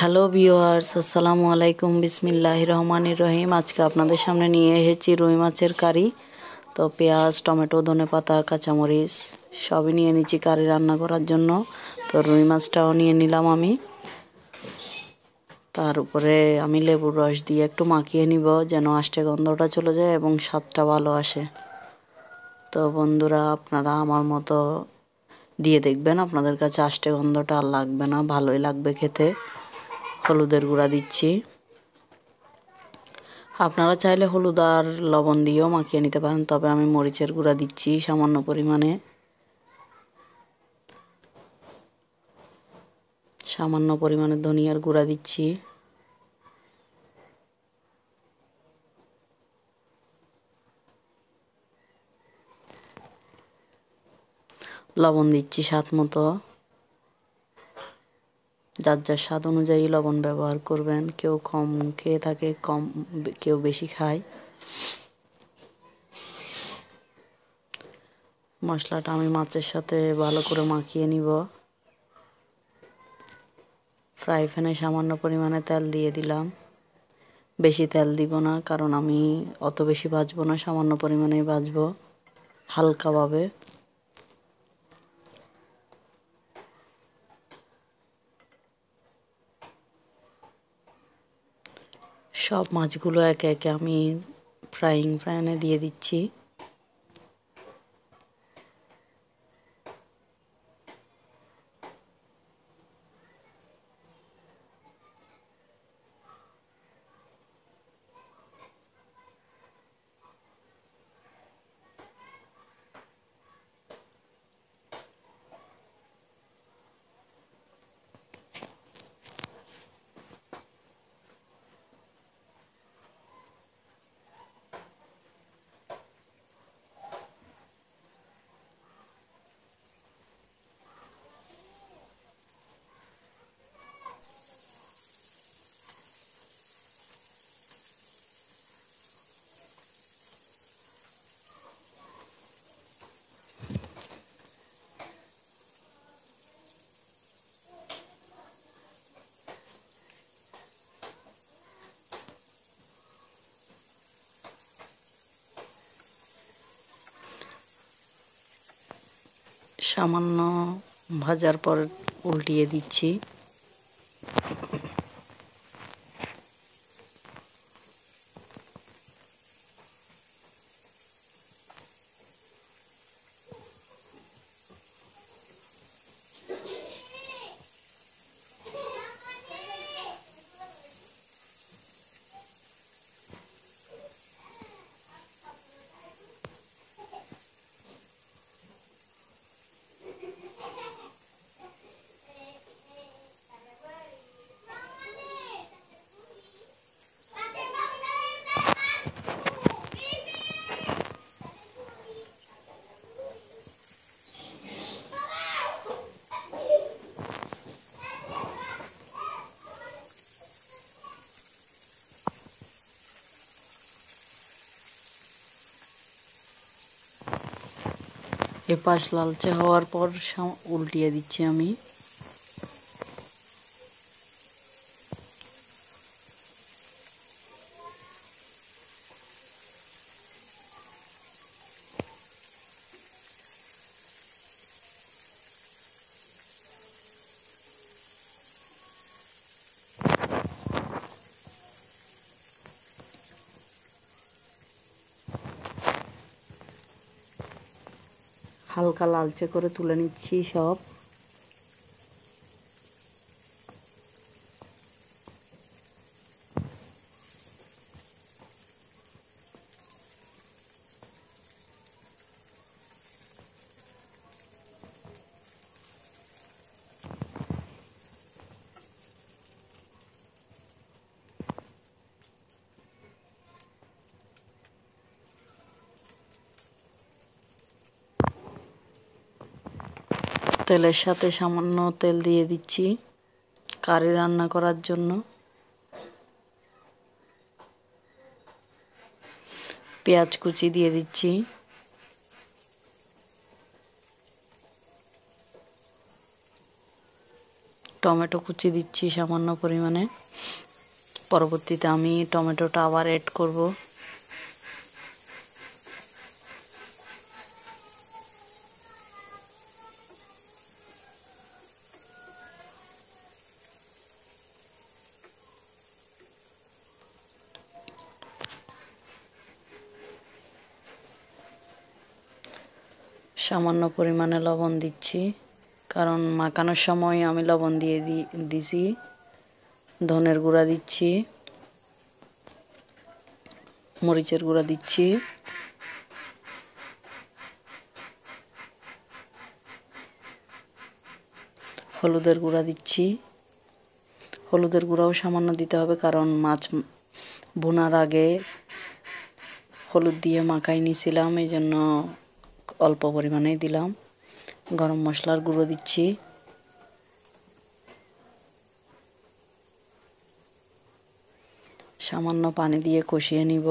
Hello viewers, আসসালামু আলাইকুম। বিসমিল্লাহির রহমানির রহিম। আজকে আপনাদের সামনে নিয়ে এসেছি রুই মাছের কারি। তো পেঁয়াজ, টমেটো, ধনেপাতা, কাঁচামরিচ সবই নিয়ে নিচ্ছি কারি রান্না করার জন্য। তো রুই মাছটাও নিয়ে নিলাম আমি। তার উপরে আমি লেবুর রস দিয়ে একটু মাখিয়ে নিব যেন আষ্টে গন্ধটা চলে যায় এবং স্বাদটা ভালো আসে। তো বন্ধুরা, আপনারা আমার মতো দিয়ে দেখবেন, আপনাদের কাছে আষ্টে গন্ধটা আর লাগবে না, ভালোই লাগবে খেতে। হলুদের গুঁড়া দিচ্ছি। আপনারা চাইলে হলুদ আর লবণ দিয়েও মাখিয়ে নিতে পারেন, তবে আমি মরিচের গুঁড়া দিচ্ছি সামান্য পরিমাণে। সামান্য পরিমাণে ধনিয়ার গুঁড়া দিচ্ছি। লবণ দিচ্ছি স্বাদ মতো। যার যার স্বাদ অনুযায়ী লবণ ব্যবহার করবেন। কেউ কম খেয়ে থাকে, কেউ বেশি খায়। মশলাটা আমি মাছের সাথে ভালো করে মাখিয়ে নিব। ফ্রাই প্যানে সামান্য পরিমাণে তেল দিয়ে দিলাম। বেশি তেল দিব না, কারণ আমি অত বেশি ভাজবো না, সামান্য পরিমাণেই ভাজবো হালকাভাবে। সব মাছগুলো একে একে আমি ফ্রাইং প্যানে দিয়ে দিচ্ছি। সামান্য ভাজার পর উল্টিয়ে দিচ্ছি। এপাশ লালচে হওয়ার পর উল্টিয়ে দিচ্ছি আমি। হালকা লালচে করে তুলে নিচ্ছি সব। তেলের সাথে সামান্য তেল দিয়ে দিচ্ছি কারি রান্না করার জন্য। পেঁয়াজ কুচি দিয়ে দিচ্ছি। টমেটো কুচি দিচ্ছি সামান্য পরিমাণে। পরবর্তীতে আমি টমেটোটা আবার অ্যাড করব। সামান্য পরিমাণে লবণ দিচ্ছি, কারণ মাখানোর সময় আমি লবণ দিয়ে দিছি। ধনের গুঁড়া দিচ্ছি, মরিচের গুঁড়া দিচ্ছি, হলুদের গুঁড়া দিচ্ছি। হলুদের গুঁড়াও সামান্য দিতে হবে, কারণ মাছ ভুনার আগে হলুদ দিয়ে মাখাই নিয়েছিলাম, এই জন্য অল্প পরিমাণেই দিলাম। গরম মশলার গুঁড়ো দিচ্ছি। সামান্য পানি দিয়ে কষিয়ে নিব।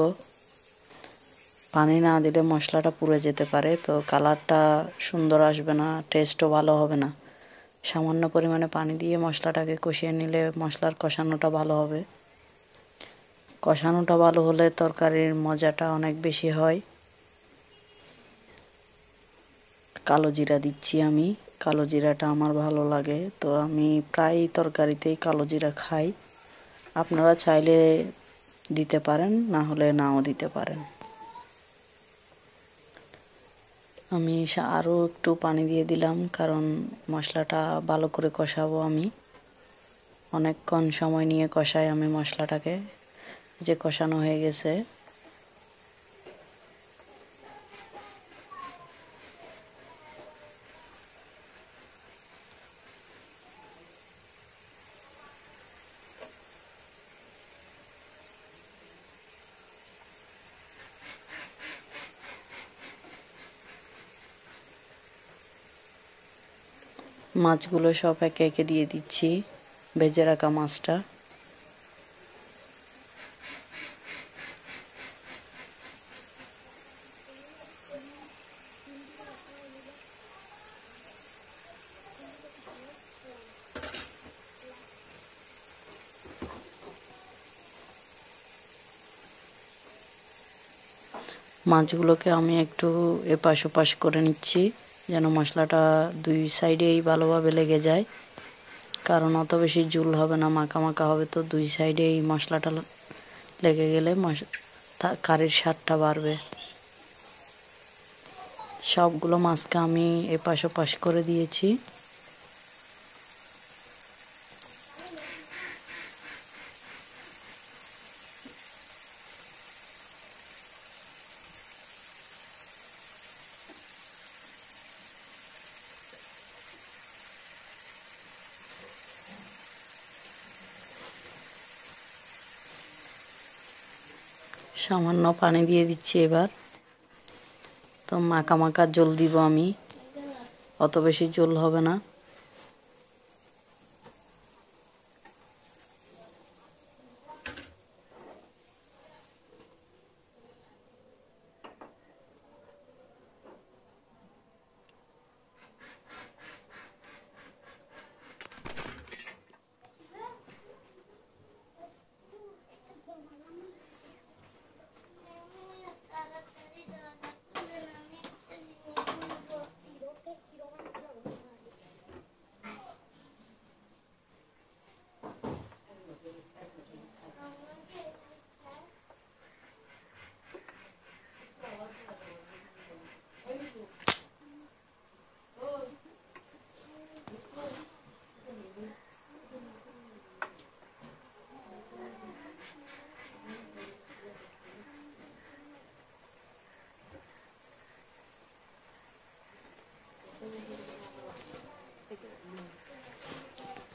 পানি না দিলে মশলাটা পুড়ে যেতে পারে, তো কালারটা সুন্দর আসবে না, টেস্টও ভালো হবে না। সামান্য পরিমাণে পানি দিয়ে মশলাটাকে কষিয়ে নিলে মশলার কষানোটা ভালো হবে। কষানোটা ভালো হলে তরকারির মজাটা অনেক বেশি হয়। কালো জিরা দিচ্ছি আমি। কালো জিরাটা আমার ভালো লাগে, তো আমি প্রায় তরকারিতেই কালো জিরা খাই। আপনারা চাইলে দিতে পারেন, না হলে নাও দিতে পারেন। আমি আরও একটু পানি দিয়ে দিলাম, কারণ মশলাটা ভালো করে কষাবো আমি। অনেকক্ষণ সময় নিয়ে কষাই আমি মশলাটাকে। যে কষানো হয়ে গেছে। মাছগুলো সব একে একে দিয়ে দিচ্ছি, ভেজে রাখা মাছটা। মাছগুলোকে আমি একটু এপাশ ওপাশ করে নিচ্ছি, যেন মশলাটা দুই সাইডেই ভালোভাবে লেগে যায়। কারণ অত বেশি ঝোল হবে না, মাখা মাখা হবে, তো দুই সাইডেই মশলাটা লেগে গেলে কারির স্বাদটা বাড়বে। সবগুলো মাছকে আমি এপাশ ওপাশ করে দিয়েছি। সামান্য পানি দিয়ে দিচ্ছি এবার। তো মাখা মাখা ঝোল দিব আমি, অত বেশি ঝোল হবে না।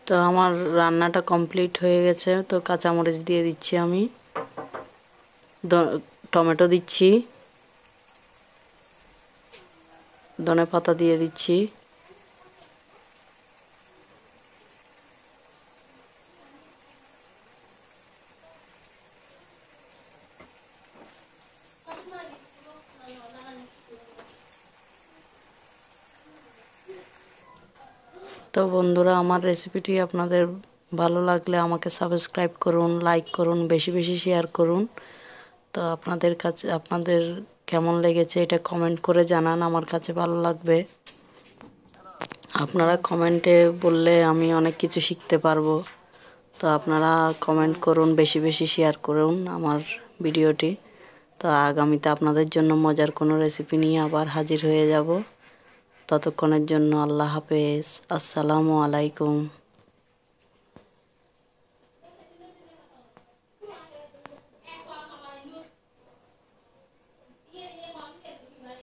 তো আমার রান্নাটা কমপ্লিট হয়ে গেছে, তো কাঁচামরিচ দিয়ে দিচ্ছি আমি, টমেটো দিচ্ছি, ধনেপাতা দিয়ে দিচ্ছি। তো বন্ধুরা, আমার রেসিপিটি আপনাদের ভালো লাগলে আমাকে সাবস্ক্রাইব করুন, লাইক করুন, বেশি বেশি শেয়ার করুন। তো আপনাদের কাছে আপনাদের কেমন লেগেছে এটা কমেন্ট করে জানান, আমার কাছে ভালো লাগবে। আপনারা কমেন্টে বললে আমি অনেক কিছু শিখতে পারবো। তো আপনারা কমেন্ট করুন, বেশি বেশি শেয়ার করুন আমার ভিডিওটি। তো আগামীতে আপনাদের জন্য মজার কোনো রেসিপি নিয়ে আবার হাজির হয়ে যাব। ততক্ষণের জন্য আল্লাহ হাফেজ, আসসালামু আলাইকুম।